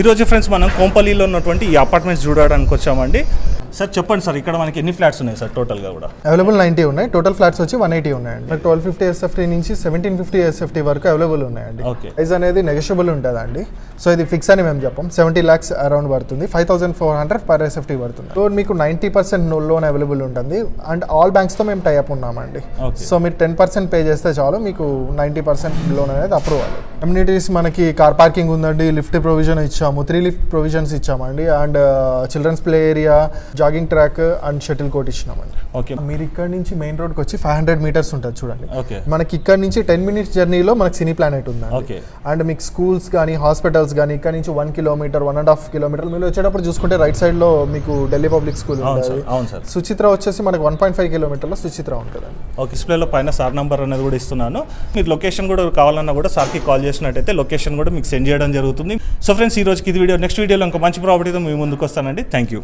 ఈరోజు ఫ్రెండ్స్ మనం కోంపల్లిలో ఉన్నటువంటి ఈ అపార్ట్మెంట్స్ చూడడానికి వచ్చామండి. సార్ చెప్పండి సార్, ఇక్కడ మనకి ఎన్ని ఫ్లాట్స్ ఉన్నాయి సార్ టోటల్గా కూడా? అవైలబుల్ 90 ఉన్నాయి. టోటల్ ఫ్లాట్స్ వచ్చి 180 ఉన్నాయండి. 1250 SFT నుంచి 1750 SFT వరకు అవైలబుల్ ఉన్నాయండి. ప్రైస్ అనేది నెగోషియబుల్ ఉంటుందండి. సో ఇది ఫిక్స్ అని మేము చెప్పాం. 70 lakhs అరౌండ్ పడుతుంది. 5400 పర్ SFT పడుతుంది. సో మీకు 90% లోన్ అవైలబుల్ ఉంటుంది. అండ్ ఆల్ బ్యాంక్స్తో మేము టైఅప్ ఉన్నామండి. సో మీరు 10% పే చేస్తే చాలు, మీకు 90% లోన్ అనేది అప్రూవ్ అవ్వాలి. కమ్యూనిటీస్ మనకి కార్ పార్కింగ్ ఉందండి, లిఫ్ట్ ప్రొవిజన్ ఇచ్చాము, 3 లిఫ్ట్ ప్రొవిజన్స్ ఇచ్చామండి. And childrens play area, jogging track and shuttle court ఇచ్చినామండి. ఓకే, మీరు ఇక్కడ నుంచి మెయిన్ రోడ్కి వచ్చి 500 meters ఉంటుంది చూడండి. మనకి ఇక్కడ నుంచి 10 minutes జర్నీలో మనకి సినీ ప్లానెట్ ఉంది. అండ్ మీకు స్కూల్స్ కానీ హాస్పిటల్స్ కానీ ఇక్కడ నుంచి 1 kilometer 1.5 kilometer మీరు వచ్చేటప్పుడు చూసుకుంటే రైట్ సైడ్ లో మీకు ఢిల్లీ పబ్లిక్ స్కూల్ ఉంటుంది. సుచిత్ర వచ్చేసి మనకి 1.5 kilometerలో సుచిత్ర ఉంటుంది. ఓకే, డిస్ప్లేలో పైన సార్ నంబర్ అనేది కూడా ఇస్తున్నాను. మీరు లొకేషన్ కూడా కావాలన్నా కూడా సార్కి కాల్ చేసినట్టయితే లొకేషన్ కూడా మీకు సెండ్ చేయడం జరుగుతుంది. సో ఫ్రెండ్స్, ఈ రోజుకి ఇది వీడియో. నెక్స్ట్ వీడియోలో ఇంకా మంచి ప్రాపర్టీతో మీ ముందుకు వస్తానండి. Thank you.